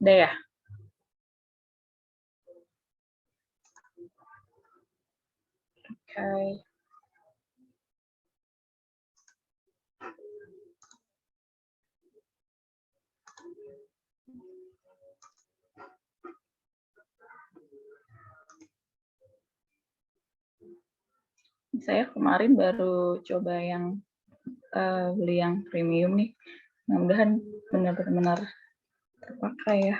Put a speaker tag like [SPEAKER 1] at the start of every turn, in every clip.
[SPEAKER 1] Udah ya? Oke. Saya kemarin baru coba yang beli yang premium nih. Mudah-mudahan benar-benar terpakai ya.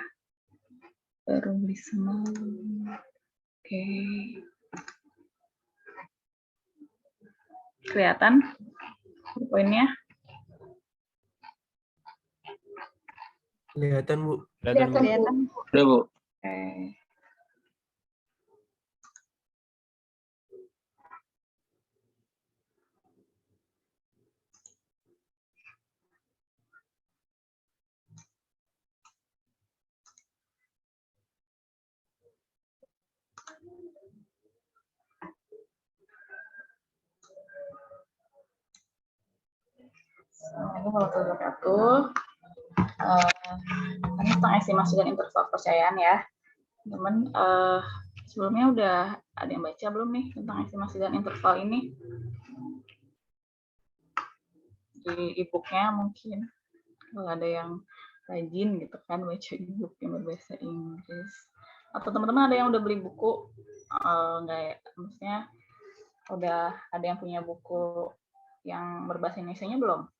[SPEAKER 1] Baru beli semalam. Oke. Kelihatan poinnya?
[SPEAKER 2] Kelihatan, Bu.
[SPEAKER 3] Kelihatan.
[SPEAKER 4] Udah, Bu.
[SPEAKER 1] Oke. Assalamualaikum warahmatullahi wabarakatuh. Ini tentang estimasi dan interval kepercayaan ya. Teman, sebelumnya udah ada yang baca belum nih tentang estimasi dan interval ini? Di e-booknya mungkin, kalau ada yang rajin gitu kan baca e-book yang berbahasa Inggris. Atau teman-teman ada yang udah beli buku, enggak ya? Maksudnya udah ada yang punya buku yang berbahasa Indonesia-nya belum?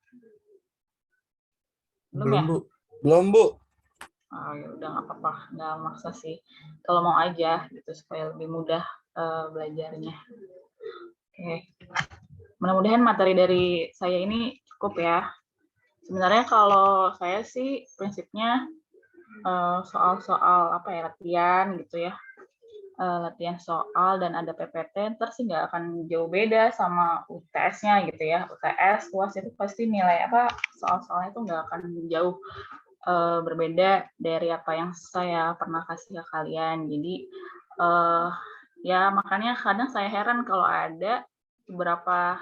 [SPEAKER 1] Belum ya?
[SPEAKER 2] Bu.
[SPEAKER 4] Belum, Bu.
[SPEAKER 1] Oh, ya udah nggak apa-apa, nggak maksa sih. Kalau mau aja gitu supaya lebih mudah belajarnya. Oke. Mudah-mudahan materi dari saya ini cukup ya. Sebenarnya kalau saya sih prinsipnya soal-soal apa ya, latihan gitu ya. Latihan soal dan ada PPT, ntar sih nggak akan jauh beda sama UTS-nya gitu ya. UTS, UAS itu pasti nilai apa soal-soalnya itu nggak akan jauh berbeda dari apa yang saya pernah kasih ke kalian. Jadi ya makanya kadang saya heran kalau ada beberapa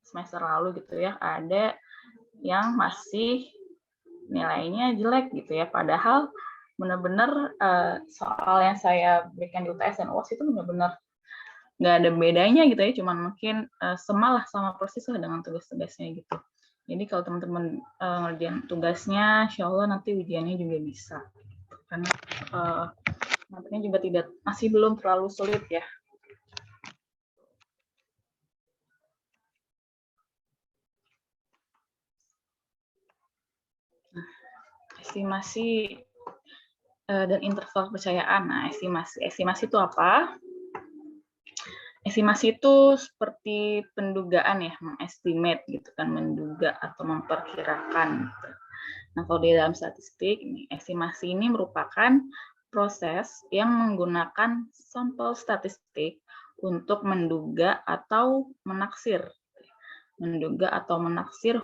[SPEAKER 1] semester lalu gitu ya, ada yang masih nilainya jelek gitu ya, padahal benar-benar soal yang saya berikan di UTS dan UAS itu benar-benar nggak ada bedanya gitu ya, cuman mungkin semalah sama persis lah dengan tugas-tugasnya gitu. Jadi kalau teman-teman ngerjain tugasnya, insya Allah nanti ujiannya juga bisa. Karena materinya juga masih belum terlalu sulit ya. Nah, estimasi dan interval kepercayaan. Nah, estimasi itu apa? Estimasi itu seperti pendugaan ya, mengestimate gitu kan, menduga atau memperkirakan. Gitu. Nah, kalau di dalam statistik, estimasi ini merupakan proses yang menggunakan sampel statistik untuk menduga atau menaksir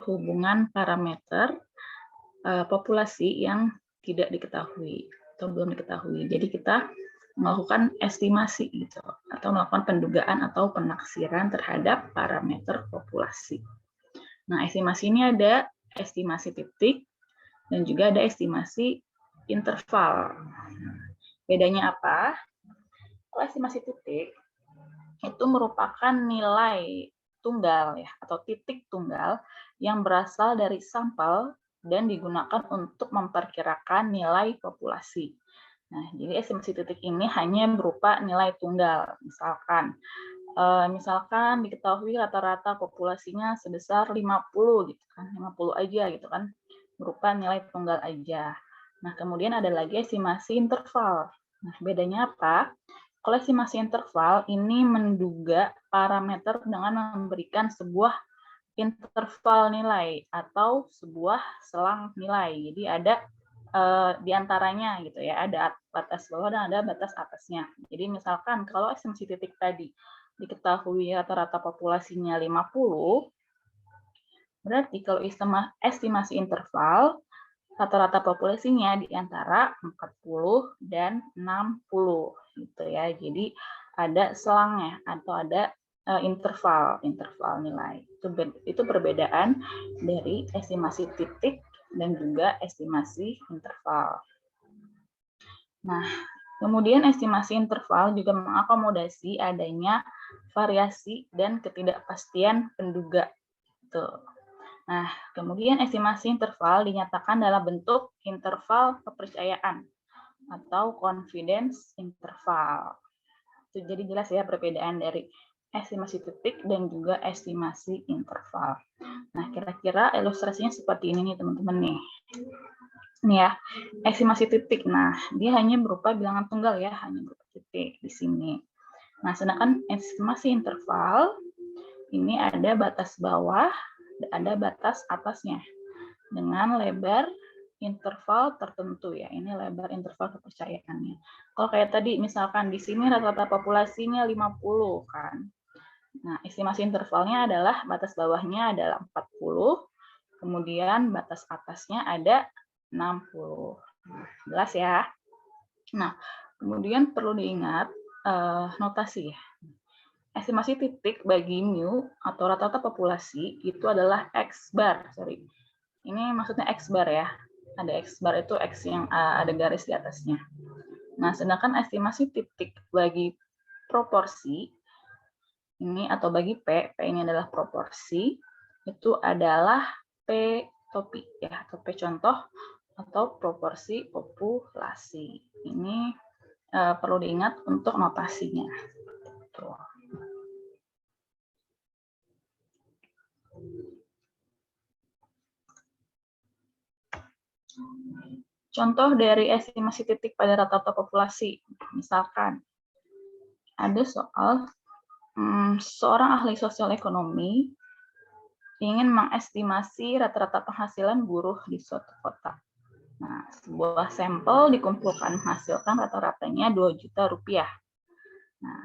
[SPEAKER 1] hubungan parameter populasi yang tidak diketahui atau belum diketahui. Jadi kita melakukan estimasi gitu, atau melakukan pendugaan atau penaksiran terhadap parameter populasi. Nah, estimasi ini ada estimasi titik dan juga ada estimasi interval. Bedanya apa? Kalau estimasi titik itu merupakan nilai tunggal ya, atau titik tunggal yang berasal dari sampel dan digunakan untuk memperkirakan nilai populasi. Nah, jadi estimasi titik ini hanya berupa nilai tunggal. Misalkan diketahui rata-rata populasinya sebesar 50 gitu kan, 50 aja gitu kan, berupa nilai tunggal aja. Nah, kemudian ada lagi estimasi interval. Nah, bedanya apa? Kalau estimasi interval ini menduga parameter dengan memberikan sebuah interval nilai atau sebuah selang nilai. Jadi ada di antaranya gitu ya, ada batas bawah dan ada batas atasnya. Jadi misalkan kalau estimasi titik tadi diketahui rata-rata populasinya 50, berarti kalau estimasi interval rata-rata populasinya di antara 40 dan 60 gitu ya. Jadi ada selangnya atau ada interval nilai. Itu perbedaan dari estimasi titik dan juga estimasi interval. Nah, kemudian estimasi interval juga mengakomodasi adanya variasi dan ketidakpastian penduga. Tuh. Nah, kemudian estimasi interval dinyatakan dalam bentuk interval kepercayaan atau confidence interval. Jadi jelas ya perbedaan dari estimasi titik dan juga estimasi interval. Nah, kira-kira ilustrasinya seperti ini nih teman-teman nih. Ini ya, estimasi titik. Nah, dia hanya berupa bilangan tunggal ya, hanya berupa titik di sini. Nah, sedangkan estimasi interval ini ada batas bawah, ada batas atasnya dengan lebar interval tertentu ya. Ini lebar interval kepercayaannya. Kalau kayak tadi misalkan di sini rata-rata populasinya 50 kan. Nah, estimasi intervalnya adalah batas bawahnya adalah 40, kemudian batas atasnya ada 60. Jelas ya? Nah, kemudian perlu diingat notasi ya. Estimasi titik bagi mu atau rata-rata populasi itu adalah X bar. Sorry. Ini maksudnya X bar ya. Ada X bar itu X yang ada garis di atasnya. Nah, sedangkan estimasi titik bagi proporsi ini atau bagi P ini adalah proporsi, itu adalah P topi ya, atau P contoh atau proporsi populasi. Ini perlu diingat untuk notasinya. Tuh. Contoh dari estimasi titik pada rata-rata populasi, misalkan ada soal seorang ahli sosial ekonomi ingin mengestimasi rata-rata penghasilan buruh di suatu kota. Nah, sebuah sampel dikumpulkan menghasilkan rata-ratanya 2 juta rupiah. Nah,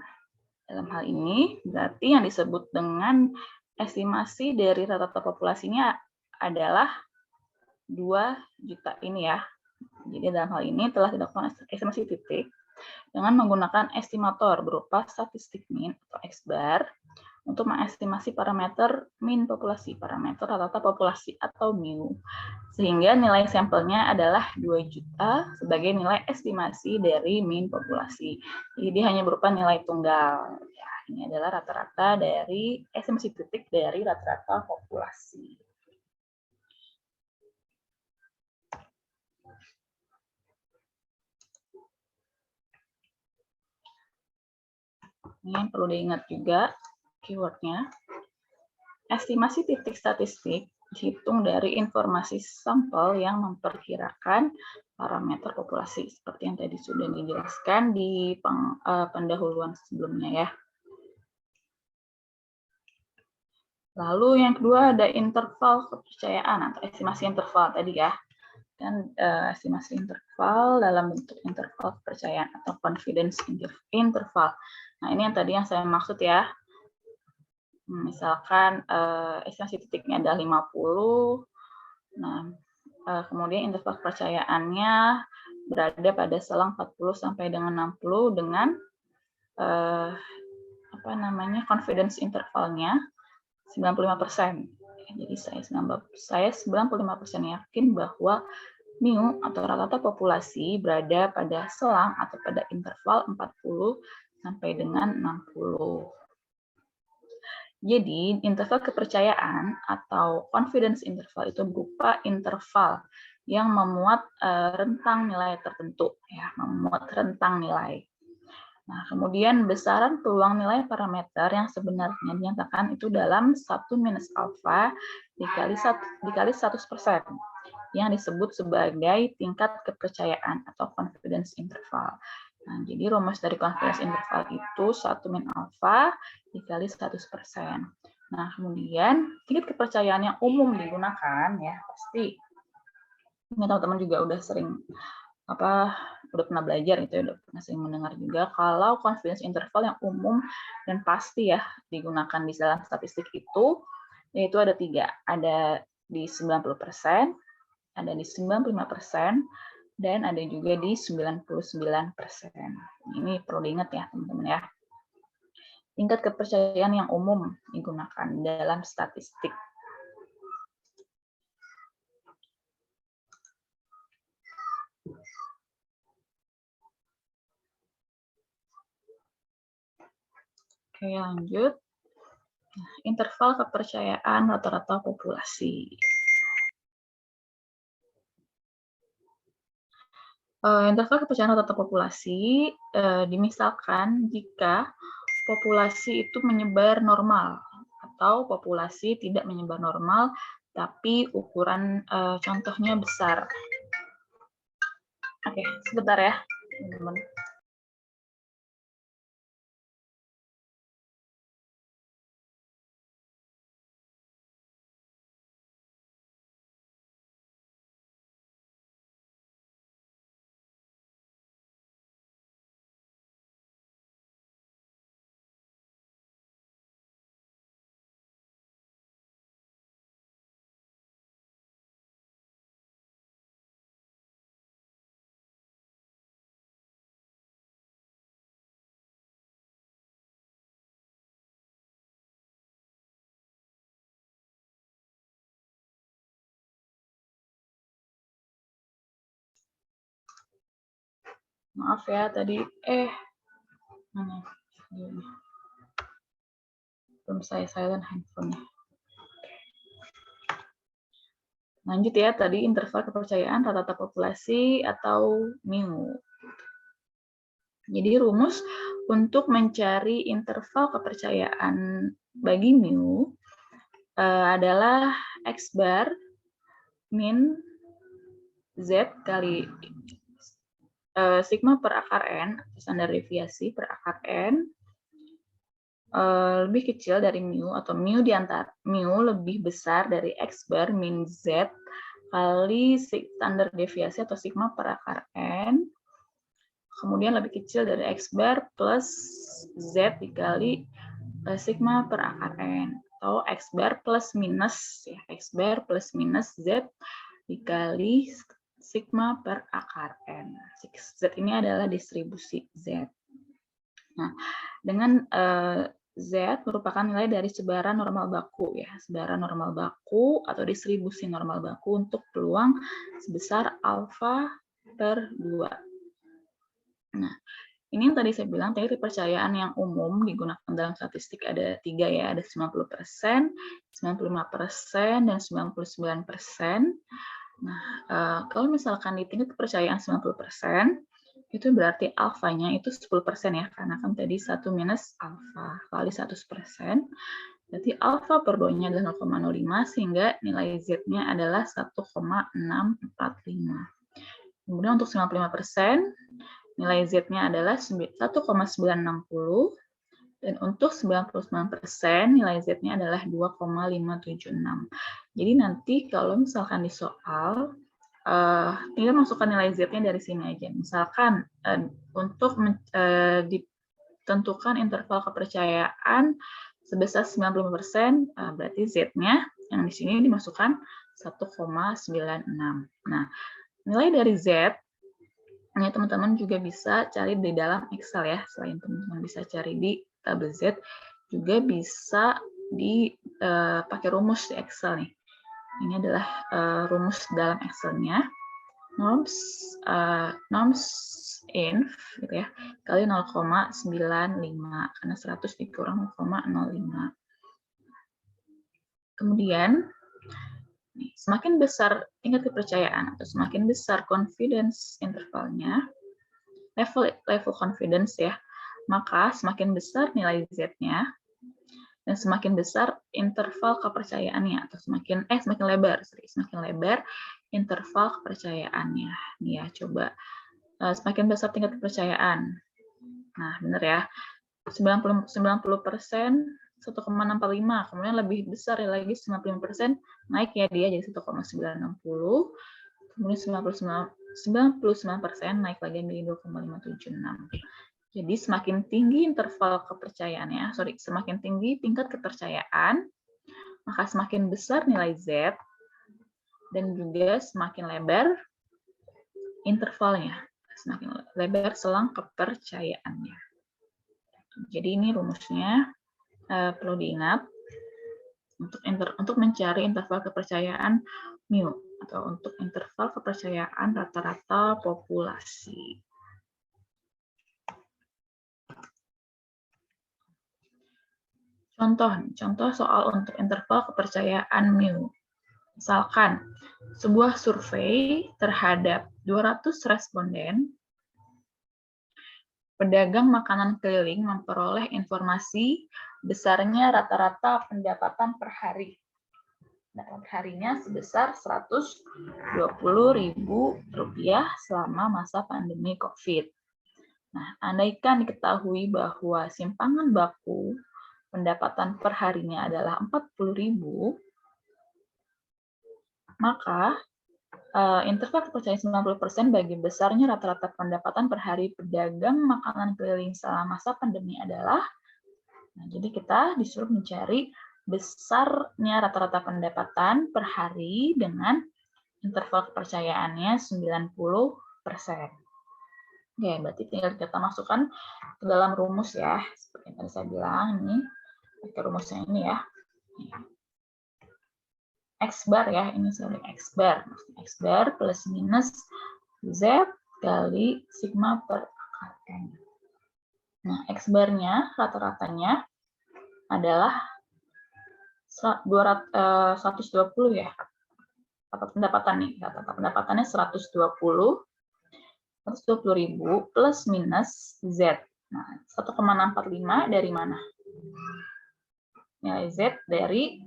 [SPEAKER 1] dalam hal ini berarti yang disebut dengan estimasi dari rata-rata populasinya adalah 2 juta ini ya. Jadi dalam hal ini telah dilakukan estimasi titik dengan menggunakan estimator berupa statistik min atau X-bar untuk mengestimasi parameter min populasi, parameter rata-rata populasi atau mu. Sehingga nilai sampelnya adalah 2 juta sebagai nilai estimasi dari min populasi. Jadi hanya berupa nilai tunggal. Ya, ini adalah rata-rata dari estimasi titik dari rata-rata populasi. Ini yang perlu diingat juga keywordnya. Estimasi titik statistik dihitung dari informasi sampel yang memperkirakan parameter populasi seperti yang tadi sudah dijelaskan di pendahuluan sebelumnya ya. Lalu yang kedua ada interval kepercayaan atau estimasi interval tadi ya. Dan estimasi interval dalam bentuk interval kepercayaan atau confidence interval. Nah, ini yang tadi yang saya maksud ya. Misalkan estimasi titiknya ada 50. Nah, kemudian interval kepercayaannya berada pada selang 40 sampai dengan 60 dengan confidence intervalnya 95%. Jadi saya 95% yakin bahwa mu atau rata-rata populasi berada pada selang atau pada interval 40 sampai dengan 60. Jadi, interval kepercayaan atau confidence interval itu berupa interval yang memuat rentang nilai tertentu, ya, memuat rentang nilai. Nah, kemudian besaran peluang nilai parameter yang sebenarnya dinyatakan itu dalam 1 minus alfa dikali 100%, yang disebut sebagai tingkat kepercayaan atau confidence interval. Nah, jadi rumus dari confidence interval itu 1 min alfa dikali 100%. Nah, kemudian tingkat kepercayaan yang umum digunakan ya pasti ini teman-teman juga udah sering udah pernah belajar itu ya, udah pernah sering mendengar juga kalau confidence interval yang umum dan pasti ya digunakan di dalam statistik itu yaitu ada 3, ada di 90%, ada di 95%, dan ada juga di 99%. Ini perlu diingat ya teman-teman ya. Tingkat kepercayaan yang umum digunakan dalam statistik. Oke, lanjut. Nah, interval kepercayaan rata-rata populasi. Interval kepercayaan rata-rata populasi dimisalkan jika populasi itu menyebar normal atau populasi tidak menyebar normal, tapi ukuran contohnya besar. Oke, sebentar ya, teman-teman. Maaf ya tadi mana belum saya silent handphone-nya. Lanjut ya, tadi interval kepercayaan rata-rata populasi atau mu. Jadi rumus untuk mencari interval kepercayaan bagi mu adalah X bar min Z kali sigma per akar N, standar deviasi per akar N, lebih kecil dari mu, atau mu lebih besar dari X bar min Z kali standar deviasi atau sigma per akar N, kemudian lebih kecil dari X bar plus Z dikali sigma per akar N, atau X bar plus minus, ya, X bar plus minus Z dikali sigma per akar N. Z ini adalah distribusi Z. Nah, dengan Z merupakan nilai dari sebaran normal baku, ya, sebaran normal baku atau distribusi normal baku untuk peluang sebesar alfa per 2. Nah, ini yang tadi saya bilang, teori kepercayaan yang umum digunakan dalam statistik ada 3 ya, ada 90%, 95%, dan 99%. Nah, kalau misalkan di tingkat kepercayaan 90%, itu berarti alfanya itu 10% ya, karena kan tadi 1 minus alfa kali 100%, berarti alfa per 2-nya adalah 0,05, sehingga nilai Z-nya adalah 1,645. Kemudian untuk 95%, nilai Z-nya adalah 1,960, dan untuk 99% nilai Z-nya adalah 2,576. Jadi nanti kalau misalkan di soal, tinggal masukkan nilai Z-nya dari sini aja. Misalkan untuk ditentukan interval kepercayaan sebesar 95%, berarti Z-nya yang di sini dimasukkan 1,96. Nah, nilai dari Z, ini teman-teman juga bisa cari di dalam Excel ya. Selain teman-teman bisa cari di tabel Z, juga bisa dipakai rumus di Excel nih. Ini adalah rumus dalam Excel-nya. Norms inf gitu ya, kali 0,95, karena 100 dikurang 0,05. Kemudian semakin besar tingkat kepercayaan atau semakin besar confidence intervalnya, level confidence ya, maka semakin besar nilai Z-nya dan semakin besar interval kepercayaannya, atau semakin lebar interval kepercayaannya. Nih ya, coba semakin besar tingkat kepercayaan. Nah, benar ya. 90%, 1,645, kemudian lebih besar ya lagi 95%, naik ya dia jadi 1,960, kemudian 99% naik lagi menjadi 2,576. Jadi semakin tinggi interval kepercayaannya, semakin tinggi tingkat kepercayaan, maka semakin besar nilai Z dan juga semakin lebar intervalnya, semakin lebar selang kepercayaannya. Jadi ini rumusnya perlu diingat untuk mencari interval kepercayaan mu atau untuk interval kepercayaan rata-rata populasi. Contoh soal untuk interval kepercayaan mu. Misalkan, sebuah survei terhadap 200 responden, pedagang makanan keliling memperoleh informasi besarnya rata-rata pendapatan per hari. Pendapatan harinya sebesar Rp120.000 selama masa pandemi COVID. Nah, andaikan diketahui bahwa simpangan baku pendapatan per harinya adalah 40.000, maka interval kepercayaan 90% bagi besarnya rata-rata pendapatan per hari pedagang makanan keliling selama masa pandemi adalah, nah, jadi kita disuruh mencari besarnya rata-rata pendapatan per hari dengan interval kepercayaannya 90%. Oke, berarti tinggal kita masukkan ke dalam rumus ya, seperti yang tadi saya bilang ini, pakai rumusnya ini ya. X bar ya, ini sorry X bar plus minus Z kali sigma per akar N. Nah, X barnya rata-ratanya adalah 120 ya. Atau pendapatan nih, rata-rata pendapatannya 120.000 plus minus Z. Nah, 1,645 dari mana? Nilai Z dari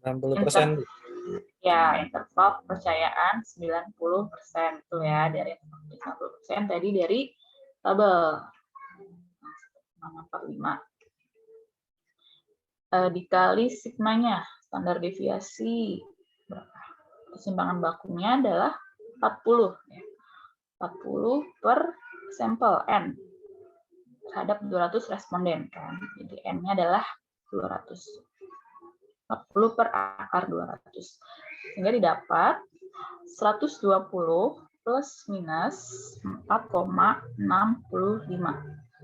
[SPEAKER 2] 90%.
[SPEAKER 1] Ya, interval kepercayaan 90% tuh ya, dari 90% tadi dari tabel 1,45 dikali sigmanya, standar deviasi berapa? Keseimbangan bakunya adalah 40 ya. 40 per sampel N terhadap 200 responden kan. Jadi N-nya adalah 200. 40 per akar 200. Sehingga didapat 120 plus minus 4,65.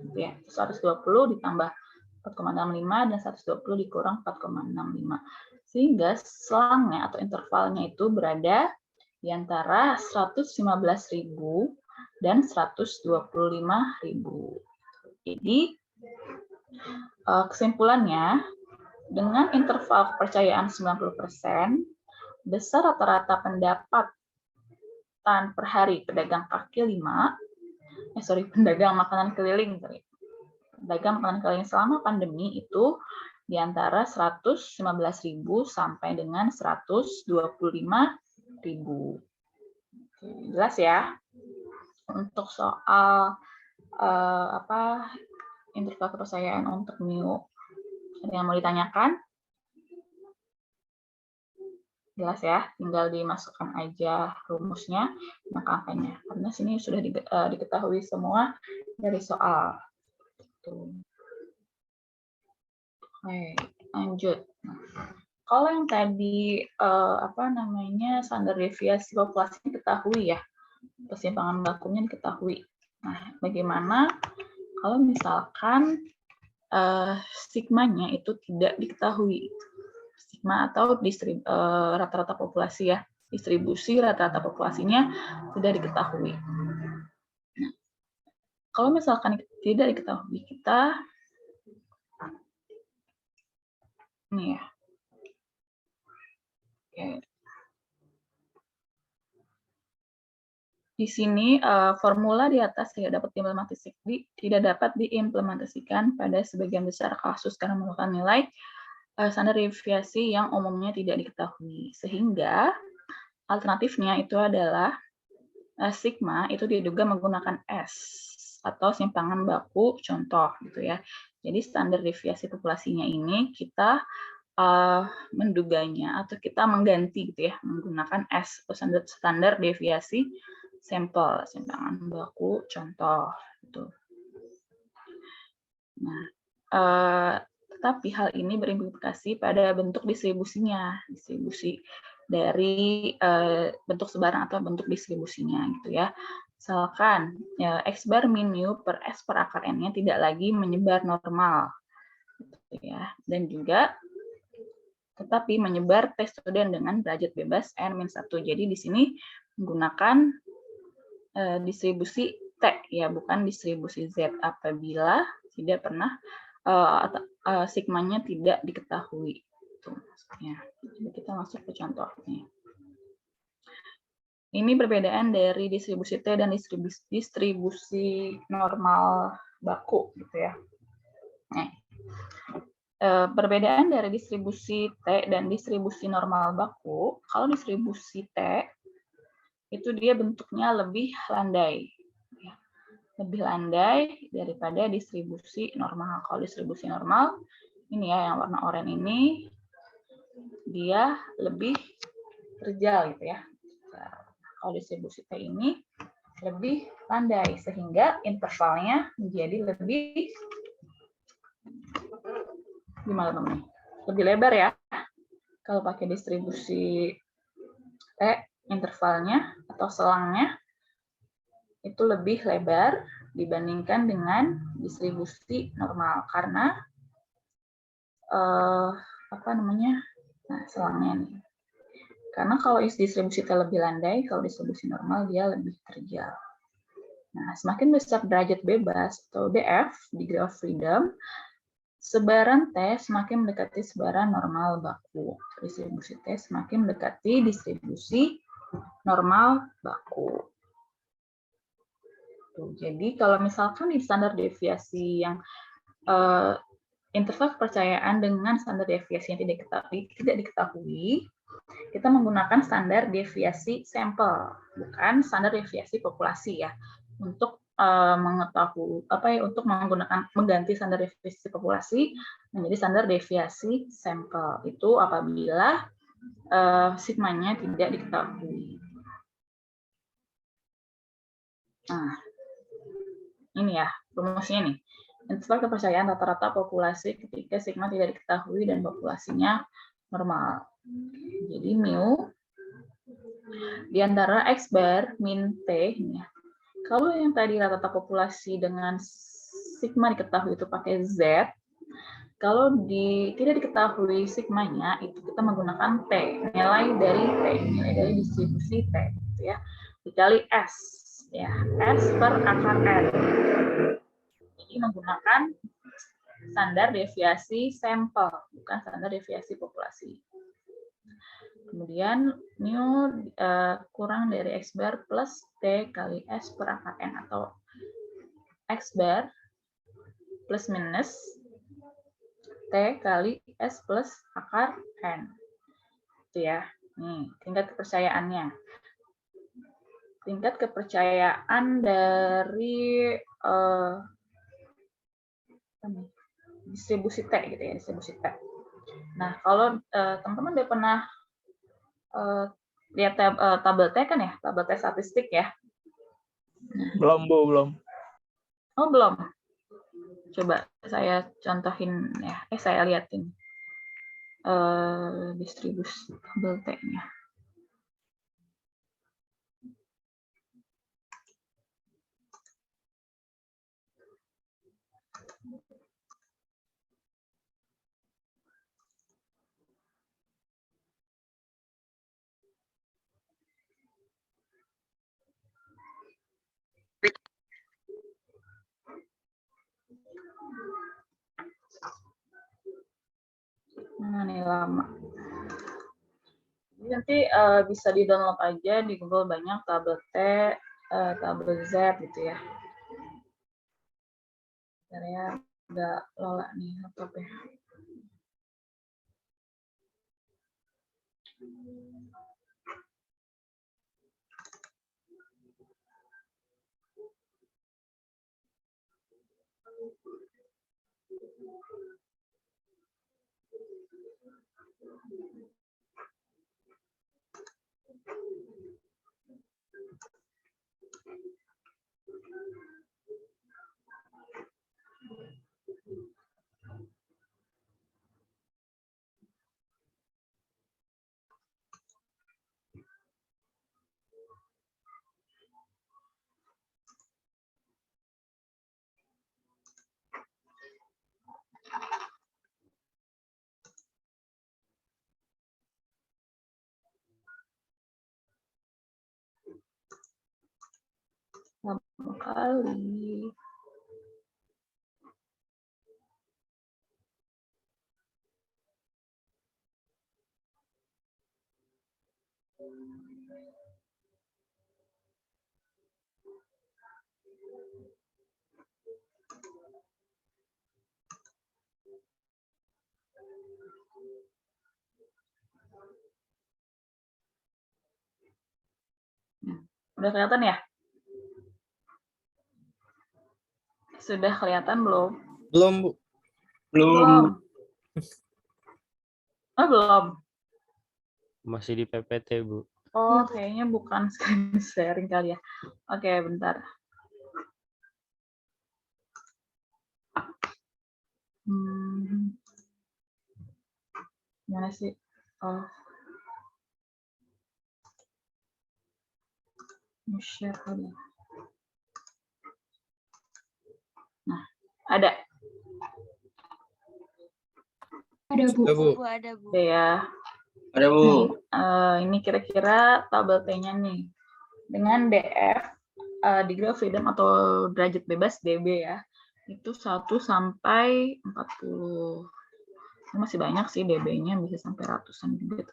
[SPEAKER 1] Gitu ya. 120 ditambah 4,65 dan 120 dikurang 4,65. Sehingga selangnya atau intervalnya itu berada di antara 115.000 dan 125.000. Jadi kesimpulannya, dengan interval kepercayaan 90%, besar rata-rata pendapatan per hari pedagang kaki lima, pedagang makanan keliling, pedagang makanan keliling selama pandemi itu di antara 115.000 sampai dengan 125.000. Jelas ya? Untuk soal interval kepercayaan untuk mu, ada yang mau ditanyakan? Jelas ya, tinggal dimasukkan aja rumusnya, angka-angkanya. Karena sini sudah diketahui semua dari soal. Oke, lanjut. Kalau yang tadi standar deviasi populasi diketahui ya, keseimbangan bakunya diketahui. Nah, bagaimana kalau misalkan sigmanya itu tidak diketahui? Sigma atau rata-rata populasi ya, distribusi rata-rata populasinya tidak diketahui. Nah, kalau misalkan tidak diketahui, kita ini ya. Oke. Di sini formula di atas tidak dapat diimplementasikan pada sebagian besar kasus karena merupakan nilai standar deviasi yang umumnya tidak diketahui. Sehingga alternatifnya itu adalah sigma itu diduga menggunakan S atau simpangan baku contoh gitu ya. Jadi standar deviasi populasinya ini kita menduganya atau kita mengganti gitu ya menggunakan S atau standar deviasi sampel, simpangan baku contoh gitu. Nah, tetapi hal ini berimplikasi pada bentuk distribusinya, distribusi dari bentuk sebaran atau bentuk distribusinya gitu ya. Misalkan ya, X bar min mu per S per akar N-nya tidak lagi menyebar normal gitu ya. Dan juga tetapi menyebar T student dengan derajat bebas N-1. Jadi di sini menggunakan distribusi T ya, bukan distribusi Z apabila tidak pernah sigmanya tidak diketahui. Itu maksudnya. Jadi kita masuk ke contohnya. Ini perbedaan dari distribusi T dan distribusi normal baku, gitu ya. Nah, perbedaan dari distribusi T dan distribusi normal baku, kalau distribusi T itu dia bentuknya lebih landai, lebih landai daripada distribusi normal. Kalau distribusi normal, ini ya yang warna oranye ini, dia lebih terjal gitu ya. Kalau distribusi T ini lebih landai, sehingga intervalnya menjadi lebih gimana teman-teman? Lebih lebar ya. Kalau pakai distribusi T, intervalnya atau selangnya itu lebih lebar dibandingkan dengan distribusi normal, karena nah selangnya nih. Karena kalau distribusi T lebih landai, kalau distribusi normal dia lebih terjal. Nah, semakin besar derajat bebas atau DF, degree of freedom, sebaran T semakin mendekati sebaran normal baku. Distribusi T semakin mendekati distribusi normal baku. Jadi kalau misalkan di standar deviasi yang interval kepercayaan dengan standar deviasi yang tidak diketahui, kita menggunakan standar deviasi sampel, bukan standar deviasi populasi ya, untuk mengetahui untuk mengganti standar deviasi populasi menjadi standar deviasi sampel. Itu apabila sigmanya tidak diketahui. Nah, ini ya rumusnya nih. Interval kepercayaan rata-rata populasi ketika sigma tidak diketahui dan populasinya normal. Jadi mu di antara X bar min T ini ya. Kalau yang tadi rata-rata populasi dengan sigma diketahui itu pakai Z, kalau tidak diketahui sigmanya itu kita menggunakan T, nilai dari distribusi T, gitu ya, dikali S, ya, S per akar N. Jadi menggunakan standar deviasi sampel, bukan standar deviasi populasi. Kemudian mu kurang dari X bar plus T kali S per akar N, atau X bar plus minus T kali S plus akar N. Itu ya. Nih, tingkat kepercayaannya. Tingkat kepercayaan dari distribusi T gitu ya, distribusi T. Nah, kalau teman-teman udah pernah lihat tabel T kan ya, tabel T statistik ya?
[SPEAKER 2] Belum, Bu, belum.
[SPEAKER 1] Oh, belum. Coba saya contohin ya, saya liatin distribusi tabel T-nya. Nah, ini lama. Nanti bisa di-download aja di Google, banyak tabel T, tabel Z gitu ya. Saya nggak lola nih laptopnya. Lama kali. Udah kelihatan ya? Sudah kelihatan belum?
[SPEAKER 3] Belum, Bu.
[SPEAKER 1] Belum. Oh, belum.
[SPEAKER 4] Masih di PPT, Bu.
[SPEAKER 1] Oh, kayaknya bukan screen sharing kali ya. Oke, bentar. Gimana sih? Oh. Share kali. Nah, ada.
[SPEAKER 5] Ada, Bu.
[SPEAKER 3] Ada, Bu.
[SPEAKER 5] Ada, Bu.
[SPEAKER 1] Ada ya.
[SPEAKER 3] Ada, Bu.
[SPEAKER 1] Nih, ini kira-kira tabel T-nya nih. Dengan DF, degree of freedom atau derajat bebas DB ya. Itu 1 sampai 40. Ini masih banyak sih DB-nya, bisa sampai ratusan juga.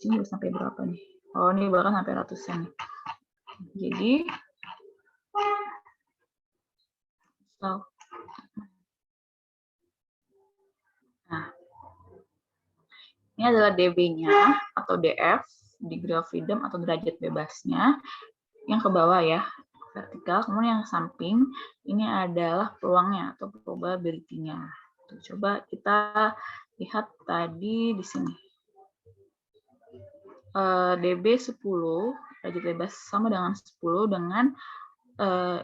[SPEAKER 1] Ini bisa sampai berapa nih? Oh, ini bahkan sampai ratusan nih. Jadi, nah, ini adalah DB-nya atau DF, degree of freedom atau derajat bebasnya, yang ke bawah ya, vertikal. Kemudian yang samping, ini adalah peluangnya atau probability-nya. Coba kita lihat tadi di sini. DB 10, derajat bebas sama dengan 10 dengan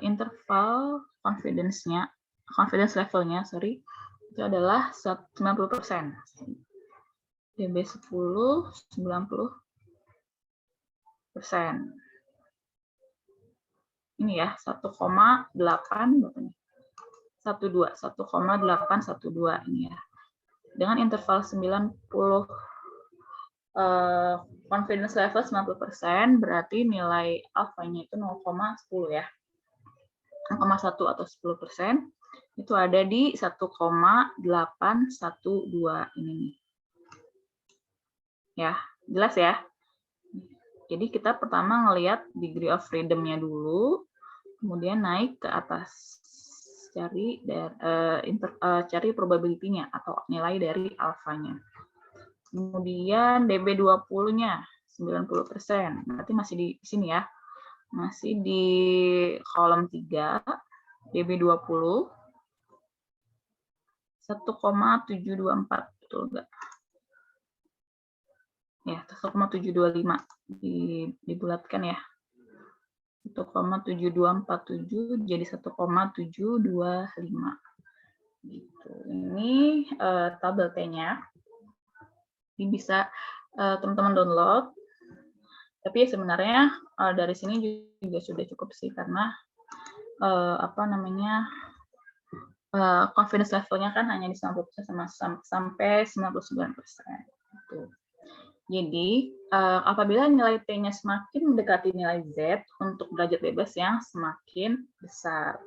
[SPEAKER 1] interval confidence-nya, confidence level-nya, sorry, itu adalah 90%. DB 10, 90%. Ini ya, 1,8 berapa nih? 1,812 ini ya. Dengan interval 90 confidence level 90%, berarti nilai alfanya itu 0,10 ya. 0,1 atau 10%, itu ada di 1,812 ini nih. Ya, jelas ya? Jadi kita pertama ngelihat degree of freedom-nya dulu, kemudian naik ke atas. Cari probability-nya atau nilai dari alfanya. Kemudian DB20-nya 90%. Berarti masih di sini ya. Masih di kolom 3, DB20 1,724, betul enggak? Ya, 1,725 dibulatkan ya. 1,7247 jadi 1,725. Gitu. Ini tabel T-nya. Ini bisa teman-teman download. Tapi sebenarnya dari sini juga sudah cukup sih, karena confidence level-nya kan hanya di 90% sampai 99%. Gitu. Jadi, apabila nilai T-nya semakin mendekati nilai Z untuk derajat bebas yang semakin besar.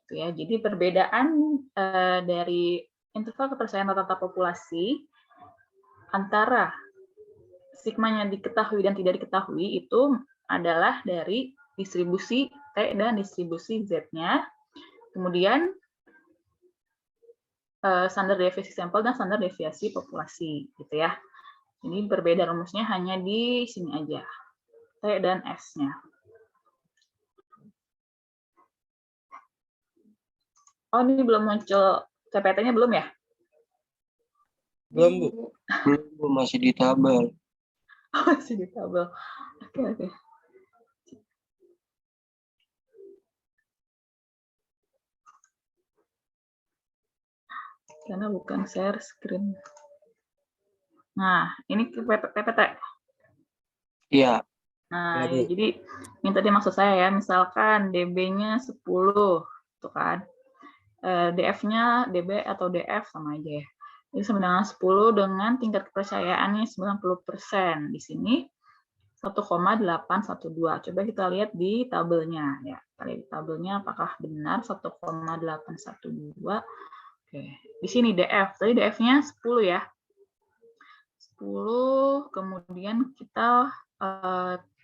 [SPEAKER 1] Gitu ya. Jadi, perbedaan dari interval kepercayaan rata-rata populasi antara sigmanya diketahui dan tidak diketahui itu adalah dari distribusi T dan distribusi Z-nya. Kemudian, standar deviasi sampel dan standar deviasi populasi. Gitu ya. Ini berbeda rumusnya hanya di sini aja, T dan S-nya. Oh, ini belum muncul CPT-nya belum ya?
[SPEAKER 3] Belum, Bu.
[SPEAKER 2] Belum, masih di tabel.
[SPEAKER 1] Oh, masih di tabel. Oke. Karena bukan share screen. Nah, ini PPT.
[SPEAKER 2] Iya.
[SPEAKER 1] Nah,
[SPEAKER 3] Ya, Bu.
[SPEAKER 1] ya, jadi ini tadi maksud saya ya, misalkan DB-nya 10, tuh kan. DF-nya DB atau DF sama aja ya. Jadi sama dengan 10 dengan tingkat kepercayaannya 90%. Di sini 1,812. Coba kita lihat di tabelnya ya. Kita lihat di tabelnya apakah benar 1,812. Oke, di sini DF. Tadi DF-nya 10 ya. 10, kemudian kita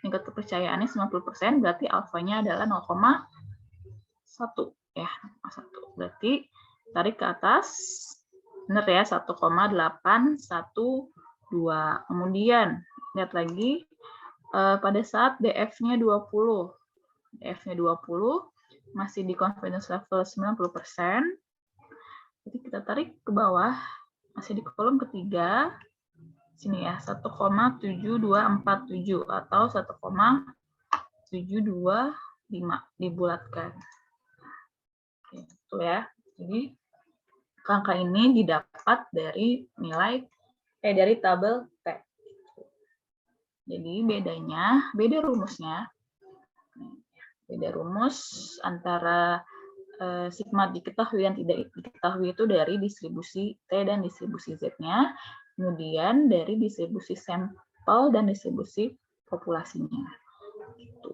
[SPEAKER 1] tingkat kepercayaannya 90%, berarti alfanya adalah 0,1 ya, 0,1. Berarti tarik ke atas, benar ya, 1,812. Kemudian lihat lagi pada saat DF-nya 20. DF-nya 20 masih di confidence level 90%. Jadi kita tarik ke bawah, masih di kolom ketiga. Sini ya, 1,7247 atau 1,725 dibulatkan. Oke, itu ya. Jadi angka ini didapat dari dari tabel T. Jadi beda rumusnya. Beda rumus antara sigma diketahui dan tidak diketahui itu dari distribusi T dan distribusi Z-nya. Kemudian dari distribusi sampel dan distribusi populasinya. Gitu.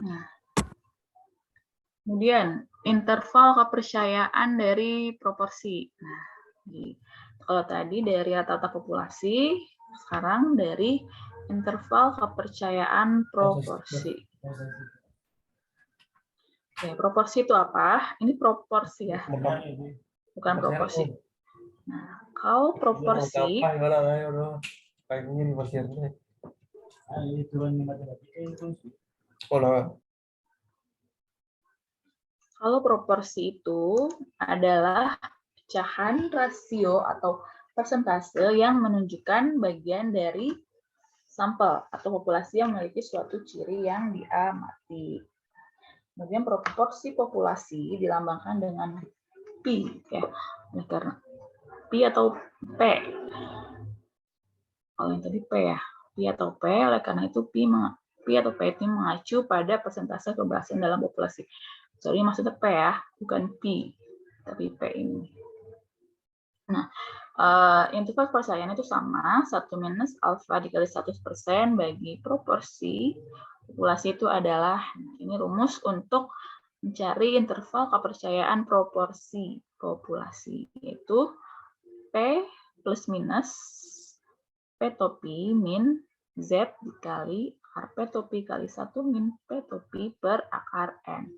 [SPEAKER 1] Nah, kemudian interval kepercayaan dari proporsi. Nah, kalau tadi dari rata-rata populasi, sekarang dari interval kepercayaan proporsi. Oke, proporsi itu apa? Ini proporsi ya, bukan proporsi. Nah, kalau proporsi, kalau proporsi itu adalah pecahan rasio atau persentase yang menunjukkan bagian dari sampel atau populasi yang memiliki suatu ciri yang diamati. Kemudian proporsi populasi dilambangkan dengan Pi, ya, karena Pi atau P. Kalau yang tadi P ya, Pi atau P, oleh karena itu Pi atau P itu mengacu pada persentase keberhasilan dalam populasi. Sorry, maksudnya P ya, bukan Pi, tapi P ini. Nah, interval kepercayaan itu sama, 1 minus alfa dikali 100% bagi proporsi populasi itu adalah, ini rumus untuk mencari interval kepercayaan proporsi populasi, yaitu P plus minus P topi min Z dikali akar P topi kali 1 min P topi per akar N.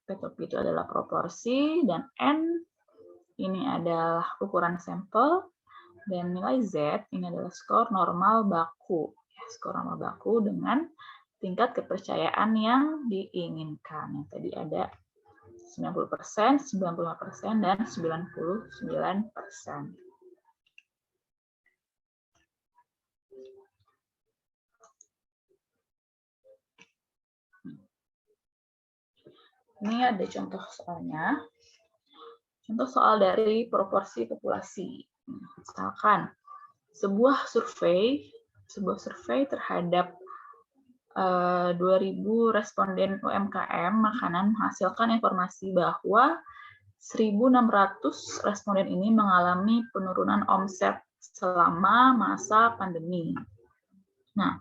[SPEAKER 1] P topi itu adalah proporsi, dan N ini adalah ukuran sampel, dan nilai Z ini adalah skor normal baku. Ya, skor normal baku dengan tingkat kepercayaan yang diinginkan. Yang tadi ada 90%, 95%, dan 99%. Ini ada contoh soalnya. Contoh soal dari proporsi populasi. Misalkan sebuah survei terhadap 2.000 responden UMKM makanan menghasilkan informasi bahwa 1.600 responden ini mengalami penurunan omset selama masa pandemi. Nah,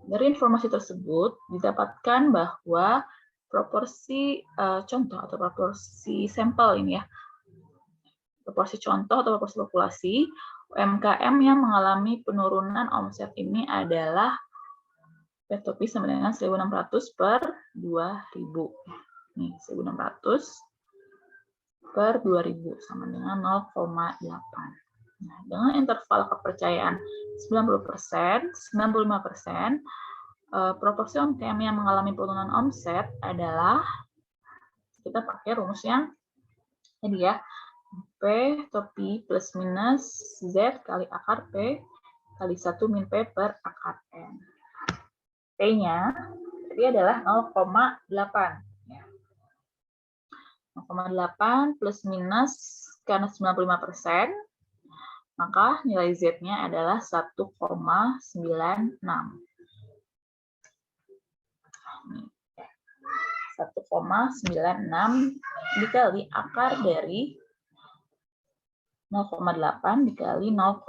[SPEAKER 1] dari informasi tersebut didapatkan bahwa proporsi contoh atau proporsi sampel ini ya, proporsi contoh atau proporsi populasi UMKM yang mengalami penurunan omset ini adalah P topi sama dengan 1.600 per 2.000. Nih, 1.600 per 2.000 sama dengan 0,8. Nah, dengan interval kepercayaan 90%, 95%, proporsi UMKM yang mengalami penurunan omset adalah, kita pakai rumus yang tadi ya, P topi plus minus Z kali akar P kali 1 min P per akar N. P-nya tadi adalah 0,8. 0,8 plus minus karena 95%, maka nilai Z-nya adalah 1,96. 1,96 dikali akar dari 0,8 dikali 0,2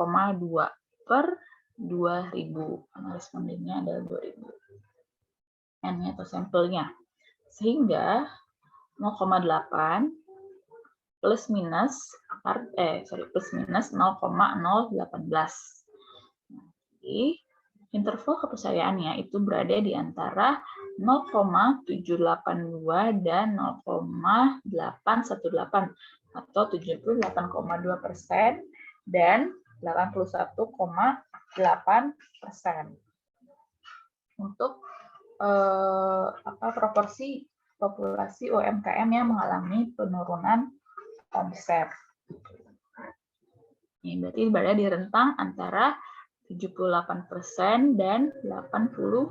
[SPEAKER 1] per 2.000. Karena respondennya adalah 2.000. N-nya atau sampelnya. Sehingga 0,8 plus minus 0,018. Jadi, interval kepercayaannya itu berada di antara 0,782 dan 0,818 atau 78,2% dan 81,8%. Untuk proporsi populasi UMKM yang mengalami penurunan omset. Ini berarti berada di rentang antara 78% dan 82%.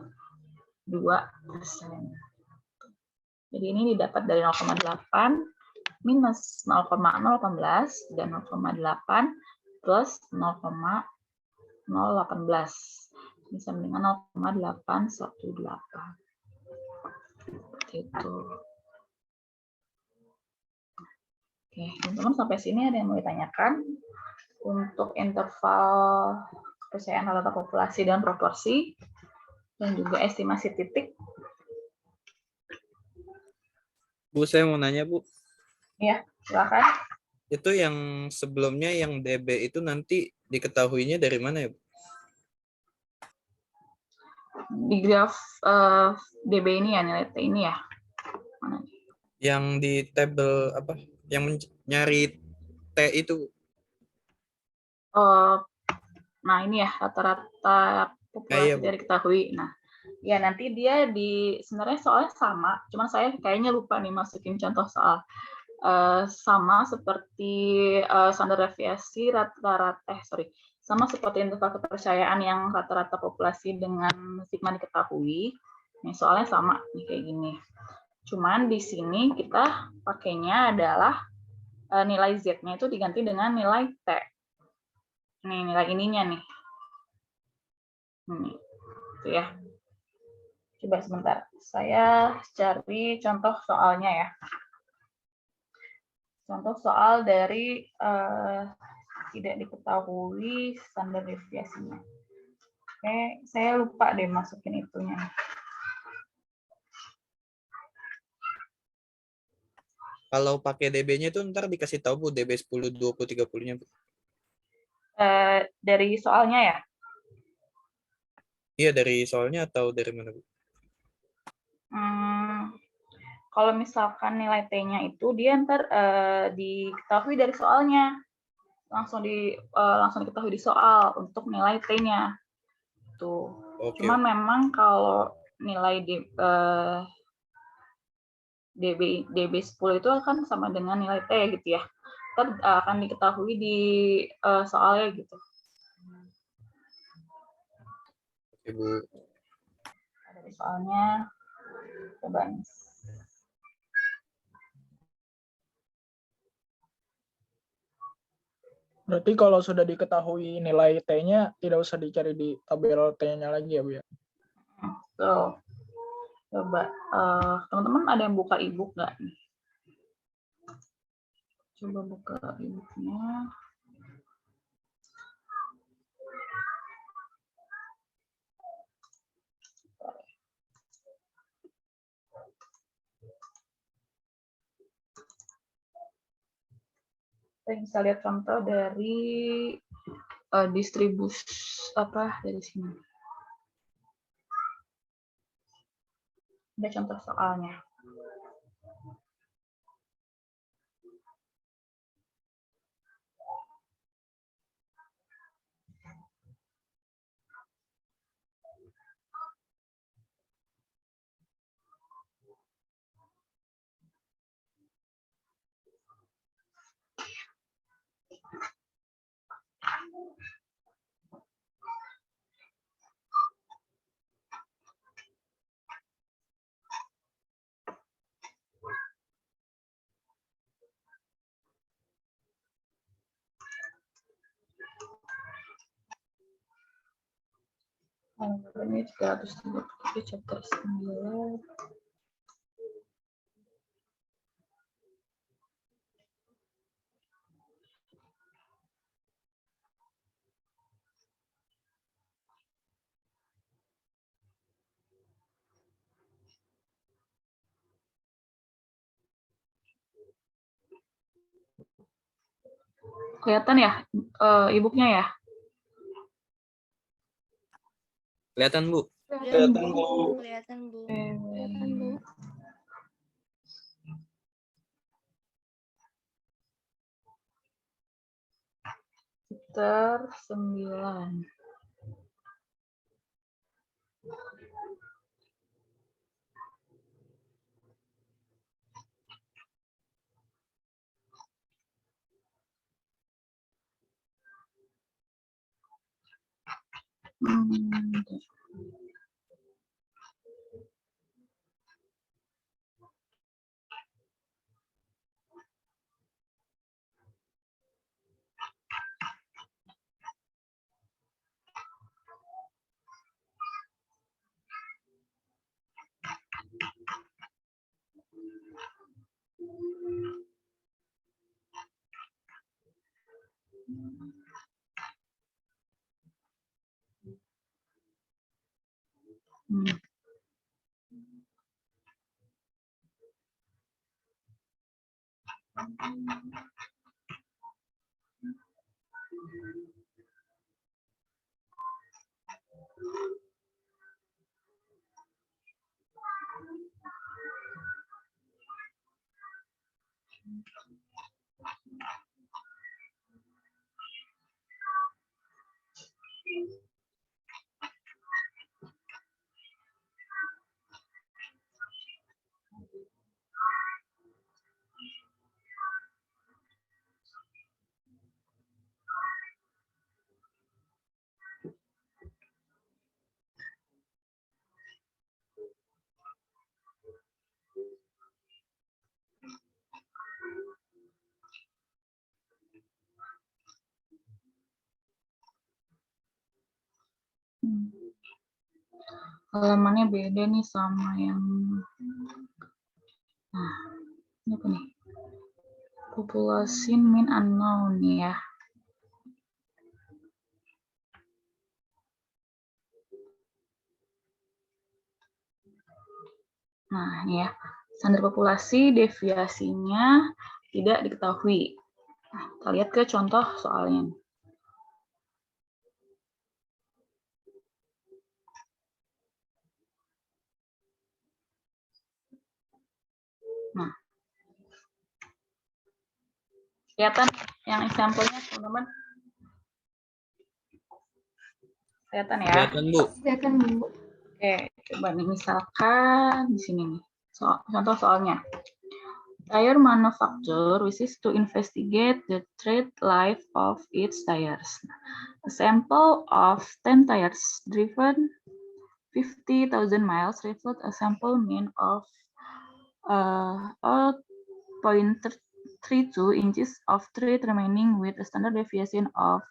[SPEAKER 1] Jadi ini didapat dari 0,8 minus 0,018 dan 0,8 plus 0,018. Bisa dengan 0,818. Seperti itu. Oke, teman-teman sampai sini ada yang mau ditanyakan? Untuk interval kepercayaan rata populasi dan proporsi, dan juga estimasi titik.
[SPEAKER 3] Bu, saya mau nanya, Bu.
[SPEAKER 1] Ya, silakan.
[SPEAKER 3] Itu yang sebelumnya yang DB itu nanti diketahuinya dari mana ya, Bu?
[SPEAKER 1] Di graf DB ini ya, nilai T ini ya. Mana?
[SPEAKER 3] Yang di tabel apa? Yang nyari T itu.
[SPEAKER 1] Nah ini ya rata-rata populasi dari diketahui. Nah, ya nanti dia sebenarnya soalnya sama, cuman saya kayaknya lupa nih masukin contoh soal. Sama seperti standar deviasi sama seperti interval kepercayaan yang rata-rata populasi dengan sigma diketahui. Nih soalnya sama nih kayak gini. Cuman di sini kita pakainya adalah nilai Z-nya itu diganti dengan nilai T. Nih nilai ininya nih. Ini itu ya. Coba sebentar. Saya cari contoh soalnya ya. Contoh soal dari tidak diketahui standar deviasinya. Oke, saya lupa deh masukin itunya.
[SPEAKER 3] Kalau pakai DB-nya itu ntar dikasih tahu, Bu, DB 10, 20, 30-nya, Bu.
[SPEAKER 1] Dari soalnya ya?
[SPEAKER 3] Iya, dari soalnya atau dari mana, Bu?
[SPEAKER 1] Kalau misalkan nilai T-nya itu dia ntar diketahui dari soalnya. Langsung diketahui di soal untuk nilai T-nya. Tuh.
[SPEAKER 3] Oke.
[SPEAKER 1] Cuma memang kalau nilai DB10 itu akan sama dengan nilai T gitu ya. Ntar akan diketahui di soalnya gitu.
[SPEAKER 3] Oke, Bu.
[SPEAKER 1] Ada di soalnya. Coba nih.
[SPEAKER 6] Berarti kalau sudah diketahui nilai T-nya, tidak usah dicari di tabel T-nya lagi ya, Bu ya?
[SPEAKER 1] Tuh. Coba, teman-teman ada yang buka e-book nggak nih? Coba buka e-booknya. Kita bisa lihat contoh dari distribusi dari sini. Ada contoh soalnya. Ini 333 chapter 9. Kelihatan ya e-booknya ya?
[SPEAKER 3] Kelihatan, Bu.
[SPEAKER 6] Kelihatan, Bu.
[SPEAKER 5] Kelihatan, Bu.
[SPEAKER 1] Oke.
[SPEAKER 5] Kelihatan, Bu.
[SPEAKER 1] Chapter 9. Halamannya beda nih sama yang ini apa nih? Populasi mean unknown nih ya. Nah, ini ya. Standar populasi deviasinya tidak diketahui. Nah, kita lihat ke contoh soalnya. Nah, kelihatan yang example-nya, teman-teman? Kelihatan ya?
[SPEAKER 3] Kelihatan, Bu.
[SPEAKER 5] Kelihatan, Bu.
[SPEAKER 1] Oke, coba nih misalkan di sini nih. Contoh soalnya. Tire manufacturer wishes to investigate the trade life of its tires. A sample of 10 tires driven 50,000 miles reflect a sample mean of 0.32 inches of tread remaining with a standard deviation of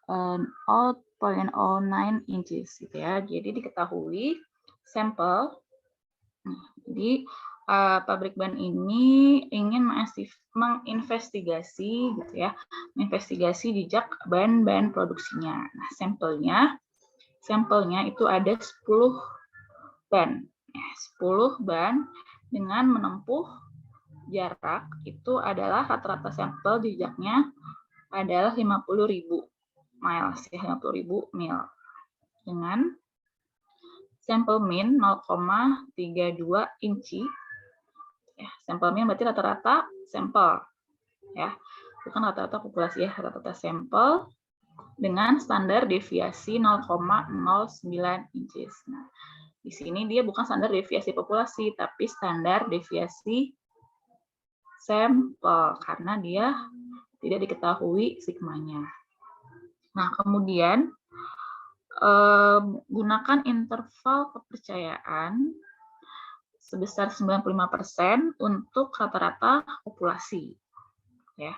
[SPEAKER 1] 0.09 inches gitu ya. Jadi diketahui sampel. Jadi pabrik ban ini ingin menginvestigasi gitu ya, menginvestigasi jejak ban-ban produksinya. Nah, sampelnya itu ada 10 ban. 10 ban dengan menempuh jarak itu adalah rata-rata sampel jejaknya adalah 50.000 miles ya, 50.000 mil. Dengan sampel mean 0,32 inci. Ya, sampel mean berarti rata-rata sampel ya, bukan rata-rata populasi ya, rata-rata sampel dengan standar deviasi 0,09 inches. Nah, di sini dia bukan standar deviasi populasi, tapi standar deviasi sampel karena dia tidak diketahui sigmanya. Nah, kemudian gunakan interval kepercayaan sebesar 95% untuk rata-rata populasi. Ya.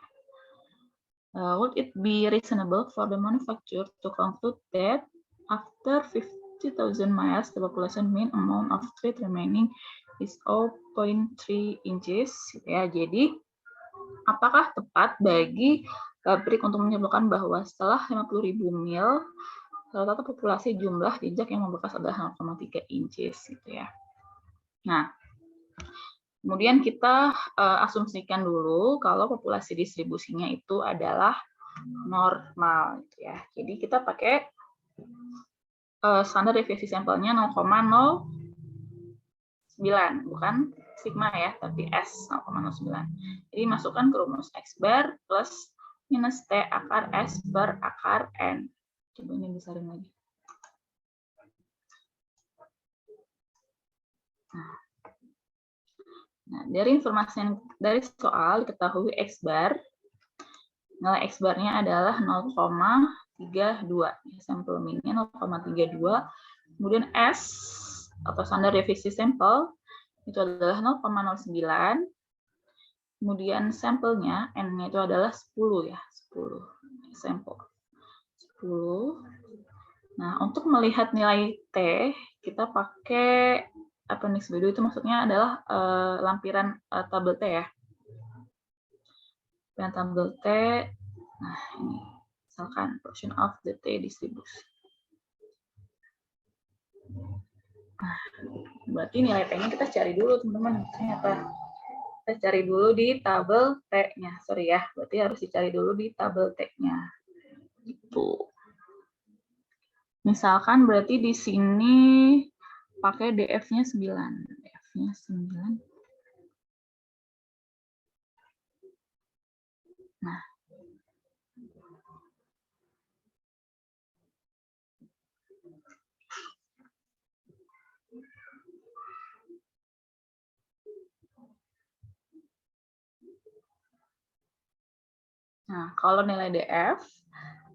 [SPEAKER 1] Would it be reasonable for the manufacturer to conclude that after 50,000 miles, the population mean amount of tread remaining is 0.3 inches? Ya, jadi apakah tepat bagi pabrik untuk menyimpulkan bahwa setelah 50.000 mil, rata-rata populasi jumlah jejak yang membekas adalah 0,3 inches gitu ya. Nah, kemudian kita asumsikan dulu kalau populasi distribusinya itu adalah normal gitu ya. Jadi kita pakai standar deviasi sampelnya 0,09, bukan sigma ya, tapi S 0,09. Jadi masukkan ke rumus X bar plus minus T akar S per akar N. Coba ini besarin lagi. Nah, dari informasi yang dari soal diketahui X bar, nilai X barnya adalah 0,32, sampel minnya 0,32, kemudian S atau standar deviasi sampel itu adalah 0,09, kemudian sampelnya N-nya itu adalah 10 ya, 10 sampel. 10. Nah, untuk melihat nilai T, kita pakai appendix B2 itu maksudnya adalah lampiran tabel T ya. Dan tabel T, nah ini misalkan portion of the T distribution. Nah, berarti nilai T-nya kita cari dulu teman-teman. Ternyata kita cari dulu di tabel T-nya. Sorry ya, berarti harus dicari dulu di tabel T-nya. Gitu. Misalkan berarti di sini pakai DF-nya 9. DF-nya 9. Nah. Nah, kalau nilai DF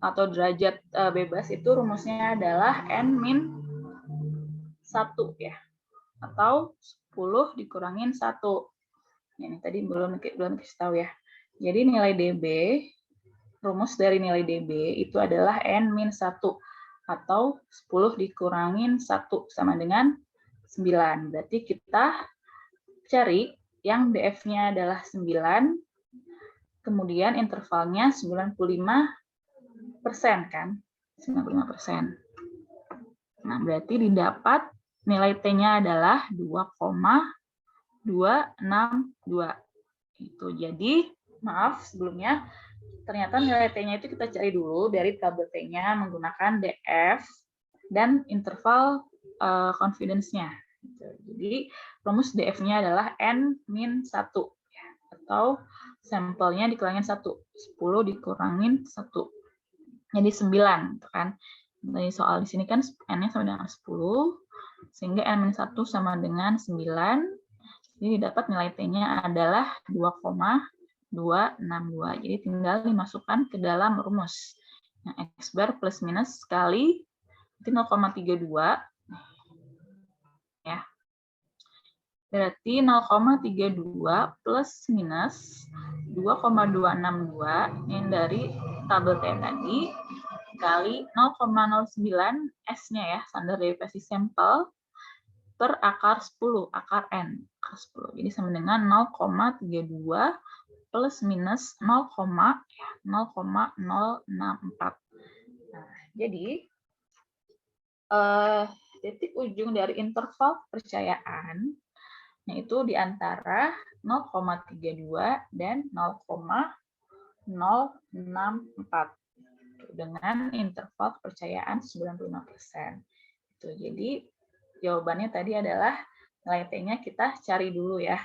[SPEAKER 1] atau derajat bebas itu rumusnya adalah N-1 ya. Atau 10 dikurangin 1. Ini tadi belum kasih tahu ya. Jadi nilai DB, rumus dari nilai DB itu adalah N-1 atau 10 dikurangin 1 sama dengan 9. Berarti kita cari yang DF-nya adalah 9, kemudian intervalnya 95% kan? 95%. Nah, berarti didapat nilai T-nya adalah 2,262. Itu jadi, maaf sebelumnya, ternyata nilai T-nya itu kita cari dulu dari tabel T-nya menggunakan DF dan interval confidence-nya. Jadi, rumus DF-nya adalah N-1 atau sampelnya dikurangin 1. 10 dikurangin 1. Jadi 9. Kan? Dari soal di sini kan N-nya sama dengan 10, sehingga N-1 sama dengan 9. Jadi dapat nilai T-nya adalah 2,262. Jadi tinggal dimasukkan ke dalam rumus. Nah, X bar plus minus sekali itu 0,32. Ya. Berarti 0,32 plus minus 2,262 yang dari tabel T tadi kali 0,09 S-nya ya, standar deviasi sampel per akar 10, akar N, akar 10. Jadi sama dengan 0,32 plus minus 0,0064. Nah, jadi titik ujung dari interval kepercayaan yaitu di antara 0,32 dan 0,064 dengan interval kepercayaan 95%. Itu jadi jawabannya tadi adalah nilai T-nya kita cari dulu ya.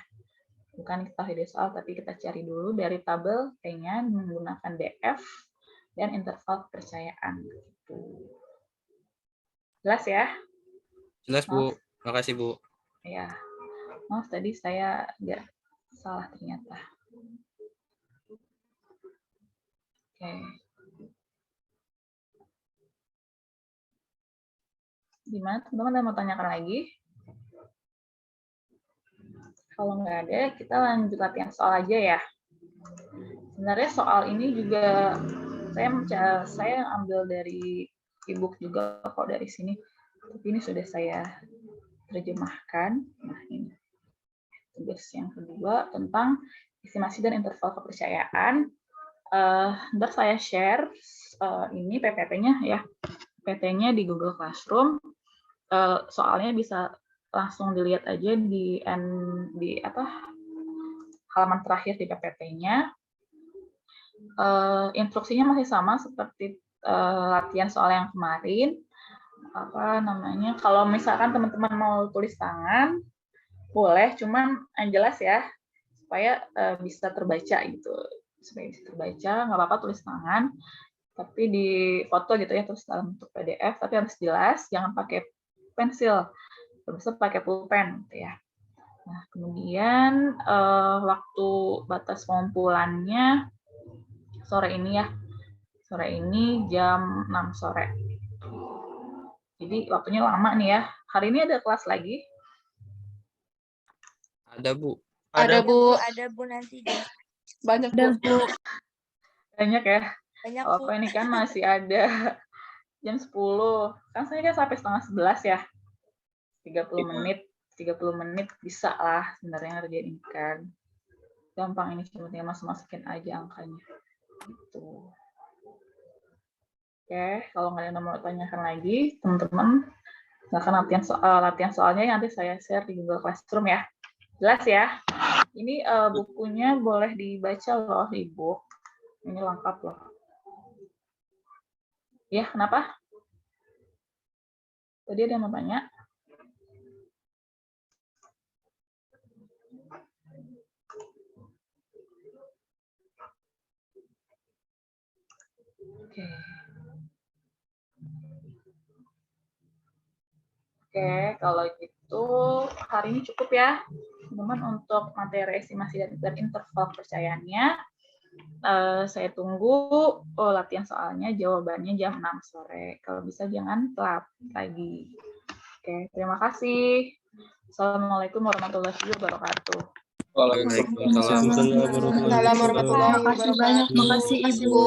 [SPEAKER 1] Bukan kita di soal, tapi kita cari dulu dari tabel T-nya menggunakan DF dan interval kepercayaan. Jelas ya?
[SPEAKER 3] Jelas, Bu. Makasih, Bu.
[SPEAKER 1] Ya. Maaf, tadi saya nggak salah ternyata. Oke. Gimana teman-teman, mau tanyakan lagi? Kalau nggak ada, kita lanjut latihan soal aja ya. Sebenarnya soal ini juga saya ambil dari e-book juga kok dari sini. Tapi ini sudah saya terjemahkan. Nah, ini. Tugas yang kedua tentang estimasi dan interval kepercayaan. Ntar saya share ini PPT-nya ya. PPT-nya di Google Classroom. Soalnya bisa langsung dilihat aja di halaman terakhir di PPT-nya. instruksinya masih sama seperti latihan soal yang kemarin. Apa namanya? Kalau misalkan teman-teman mau tulis tangan, boleh, cuman yang jelas ya, supaya bisa terbaca gitu. Supaya bisa terbaca, nggak apa-apa tulis tangan, tapi di foto gitu ya, terus dalam bentuk PDF, tapi harus jelas, jangan pakai pensil, bisa pakai pulpen gitu ya. Nah, kemudian waktu batas pengumpulannya sore ini ya, sore ini jam 6 sore. Jadi waktunya lama nih ya. Hari ini ada kelas lagi?
[SPEAKER 3] Ada, Bu.
[SPEAKER 7] Ada Bu.
[SPEAKER 8] Ada Bu nanti deh.
[SPEAKER 7] Banyak
[SPEAKER 5] Dan
[SPEAKER 7] Bu.
[SPEAKER 1] Banyak ya.
[SPEAKER 8] Banyak
[SPEAKER 1] Kalau
[SPEAKER 8] Bu.
[SPEAKER 1] apa ini kan masih ada jam 10. Kan saya kan sampai setengah 11 ya. 30 menit. 30 menit bisa lah sebenarnya ngerjain ini kan. Gampang ini, cuma tinggal masukin aja angkanya. Gitu. Oke, kalau nggak ada yang mau tanyakan lagi, teman-teman, silakan latihan soalnya nanti saya share di Google Classroom ya. Jelas ya? Ini bukunya boleh dibaca loh, e-book. Ini lengkap loh. Ya, kenapa? Tadi ada yang mau tanya? Oke. Oke, kalau gitu hari ini cukup ya, teman-teman, untuk materi estimasi dan interval kepercayaannya. Saya tunggu latihan soalnya, jawabannya jam 6 sore. Kalau bisa jangan telat lagi. Oke, terima kasih. Assalamualaikum warahmatullahi wabarakatuh.
[SPEAKER 3] Waalaikumsalam.
[SPEAKER 4] Waalaikumsalam warahmatullahi
[SPEAKER 7] Waalaikumsalam warahmatullahi
[SPEAKER 5] Terima kasih banyak. Makasih Ibu.